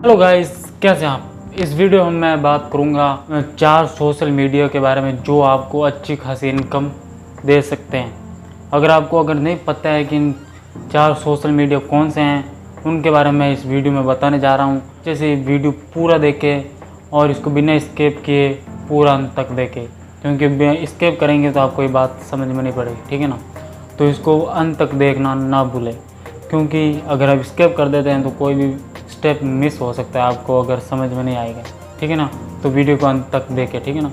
Hello guys, कैसे हैं आप। इस वीडियो में मैं बात करूंगा 4 सोशल मीडिया के बारे में जो आपको अच्छी खासी इनकम दे सकते हैं। अगर नहीं पता है कि इन 4 सोशल मीडिया कौन से हैं, उनके बारे में इस वीडियो में बताने जा रहा हूं। जैसे वीडियो पूरा देखें और इसको बिना स्किप किए पूरा अंत तक देखें, क्योंकि स्किप करेंगे तो आपको ये बात समझ में नहीं पड़ेगी, ठीक है ना। तो इसको अंत तक देखना ना भूलें, क्योंकि अगर आप स्किप कर देते हैं तो कोई भी स्टेप मिस हो सकता है, आपको अगर समझ में नहीं आएगा, ठीक है ना। तो वीडियो को अंत तक देखें, ठीक है ना।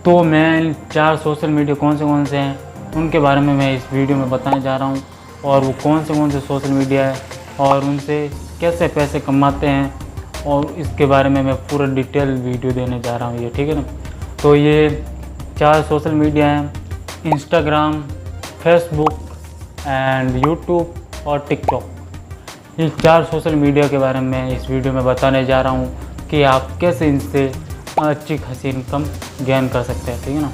तो मैं 4 सोशल मीडिया कौन से हैं उनके बारे में मैं इस वीडियो में बताने जा रहा हूँ, और वो कौन से सोशल मीडिया है और उनसे कैसे पैसे कमाते हैं, और इसके बारे में मैं पूरा डिटेल वीडियो देने जा रहा हूँ ये, ठीक है ना। तो ये 4 सोशल मीडिया हैं: इंस्टाग्राम, फेसबुक एंड यूट्यूब और टिकटॉक। ये 4 सोशल मीडिया के बारे में इस वीडियो में बताने जा रहा हूँ कि आप कैसे इनसे अच्छी खासी इनकम गेन कर सकते हैं, ठीक है ना।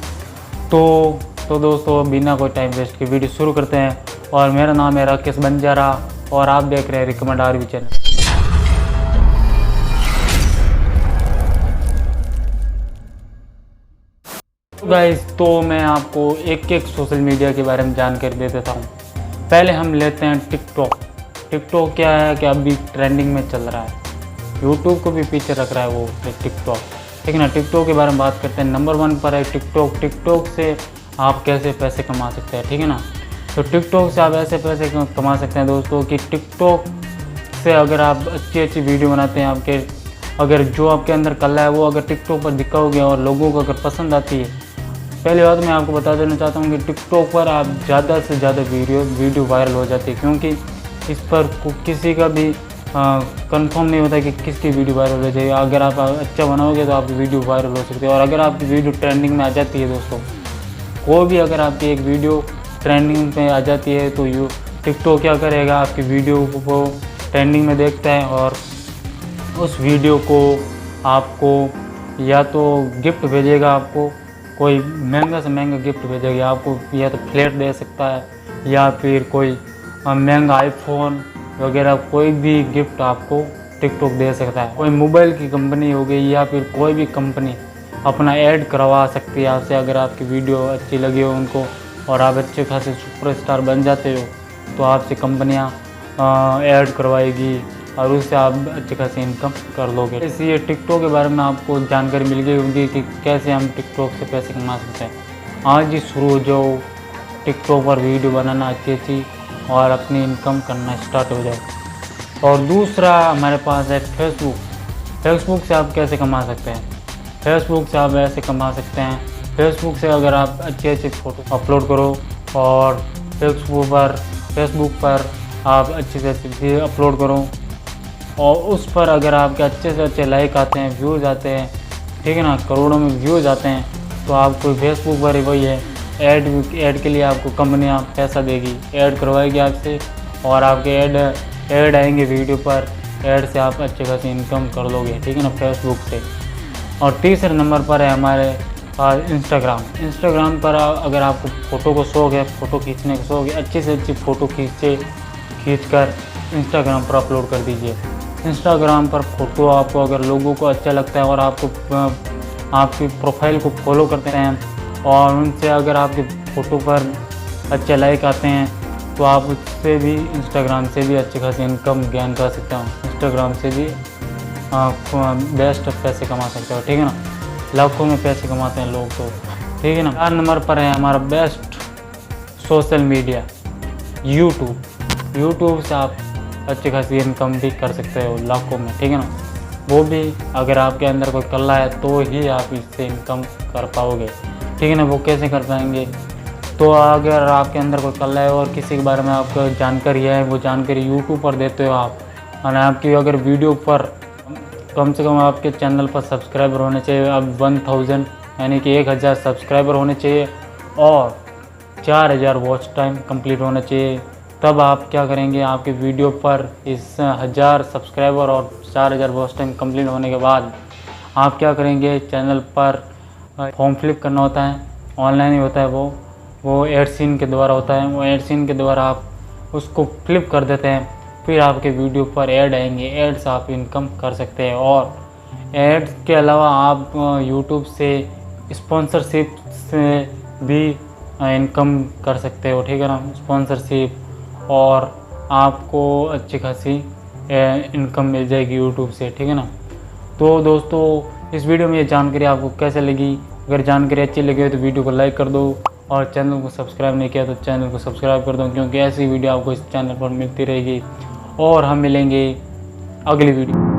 तो दोस्तों, बिना कोई टाइम वेस्ट के वीडियो शुरू करते हैं। और मेरा नाम है राकेश बंजारा और आप देख रहे हैं रिकमेंड आरवी चैनल। गाइस, तो मैं आपको एक सोशल मीडिया के बारे में जानकारी दे देता हूँ। पहले हम लेते हैं टिकटॉक। टिकटॉक क्या है कि अभी ट्रेंडिंग में चल रहा है, यूट्यूब को भी पीछे रख रहा है वो टिकटॉक, ठीक है ना। टिकटॉक के बारे में बात करते हैं। नंबर 1 पर है टिकटॉक। टिकटॉक से आप कैसे पैसे कमा सकते हैं, ठीक है ना। तो टिकटॉक से आप ऐसे पैसे कमा सकते हैं दोस्तों कि टिकटॉक से अगर आप अच्छी वीडियो बनाते हैं, अगर जो आपके अंदर कला है वो अगर टिकटॉक पर दिखाओगे और लोगों को अगर पसंद आती है, पहली बात मैं आपको बता देना चाहता हूँ कि टिकटॉक पर आप ज़्यादा से ज़्यादा वीडियो वायरल हो जाती है, क्योंकि इस पर किसी का भी कंफर्म नहीं होता कि किसकी वीडियो वायरल हो जाएगी। अगर आप अच्छा बनाओगे तो आपकी वीडियो वायरल हो सकती है, और अगर आपकी वीडियो ट्रेंडिंग में आ जाती है दोस्तों, कोई भी अगर आपकी एक वीडियो ट्रेंडिंग में आ जाती है तो टिकटॉक क्या करेगा, आपकी वीडियो को ट्रेंडिंग में देखता है और उस वीडियो को आपको या तो गिफ्ट भेजेगा, आपको कोई महंगा से महंगा गिफ्ट भेजेगा आपको, या तो फ्लैट दे सकता है या फिर कोई महंगा आईफोन वगैरह, कोई भी गिफ्ट आपको टिकटॉक दे सकता है। कोई मोबाइल की कंपनी हो गई या फिर कोई भी कंपनी अपना ऐड करवा सकती है आपसे, अगर आपकी वीडियो अच्छी लगी हो उनको और आप अच्छे खासे सुपरस्टार बन जाते हो तो आपसे कंपनियां ऐड करवाएगी और उससे आप अच्छी खासी इनकम कर लोगे। इसलिए टिकटॉक के बारे में आपको जानकारी मिल गई होगी कि कैसे हम टिकटॉक से पैसे कमा सकते हैं। आज ही शुरू हो जाओ टिकटॉक पर वीडियो बनाना अच्छी और अपनी इनकम करना स्टार्ट हो जाए। और दूसरा हमारे पास है फेसबुक। फेसबुक से आप कैसे कमा सकते हैं। फेसबुक से आप ऐसे कमा सकते हैं, फेसबुक से अगर आप अच्छे फ़ोटो अपलोड करो और फेसबुक पर आप अच्छे से अच्छे अपलोड करो और उस पर अगर आपके अच्छे से अच्छे लाइक आते हैं, व्यूज़ आते हैं, ठीक है ना, करोड़ों में व्यूज़ आते हैं, तो आपको फेसबुक पर वही है ऐड के लिए आपको कंपनियां पैसा देगी, ऐड करवाएगी आपसे और आपके ऐड आएंगे वीडियो पर। ऐड से आप अच्छे खासी इनकम कर लोगे, ठीक है ना, फेसबुक से। और तीसरे नंबर पर है हमारे पास इंस्टाग्राम। इंस्टाग्राम पर अगर आपको फ़ोटो को शौक है, फ़ोटो खींचने का शौक है, अच्छी से अच्छी फ़ोटो खींच कर इंस्टाग्राम पर अपलोड कर दीजिए। इंस्टाग्राम पर फ़ोटो आपको अगर लोगों को अच्छा लगता है और आपकी प्रोफाइल को फॉलो करते हैं और उनसे अगर आपके फ़ोटो पर अच्छे लाइक आते हैं तो आप उससे भी इंस्टाग्राम से भी अच्छी खासी इनकम गेन कर सकते हो। इंस्टाग्राम से भी बेस्ट पैसे कमा सकते हो, ठीक है ना। लाखों में पैसे कमाते हैं लोग तो, ठीक है ना। 4 नंबर पर है हमारा बेस्ट सोशल मीडिया यूट्यूब से आप अच्छी खासी इनकम भी कर सकते हो लाखों में, ठीक है ना। वो भी अगर आपके अंदर कोई कला है तो ही आप इससे इनकम कर पाओगे, ठीक है ना। वो कैसे कर पाएंगे, तो अगर आपके अंदर कोई कला है और किसी के बारे में आपको जानकारी है, वो जानकारी यूट्यूब पर देते हो आप, और आपकी अगर वीडियो पर कम से कम आपके चैनल पर सब्सक्राइबर होने चाहिए, अब 1000 यानी कि 1000 सब्सक्राइबर होने चाहिए और 4000 वॉच टाइम कंप्लीट होना चाहिए। तब आप क्या करेंगे, आपके वीडियो पर इस 1000 सब्सक्राइबर और 4000 वॉच टाइम कंप्लीट होने के बाद आप क्या करेंगे, चैनल पर फॉर्म फिलअप करना होता है, ऑनलाइन ही होता है वो एडसीन के द्वारा होता है। वो एडसीन के द्वारा आप उसको फ्लिप कर देते हैं। फिर आपके वीडियो पर ऐड आएंगे, एड्स आप इनकम कर सकते हैं। और एड्स के अलावा आप यूट्यूब से स्पॉन्सरशिप से भी इनकम कर सकते हो, ठीक है ना। स्पॉन्सरशिप और आपको अच्छी खासी इनकम मिल जाएगी यूट्यूब से, ठीक है ना। तो दोस्तों इस वीडियो में ये जानकारी आपको कैसे लगी? अगर जानकारी अच्छी लगी हो तो वीडियो को लाइक कर दो और चैनल को सब्सक्राइब नहीं किया तो चैनल को सब्सक्राइब कर दो, क्योंकि ऐसी वीडियो आपको इस चैनल पर मिलती रहेगी। और हम मिलेंगे अगली वीडियो।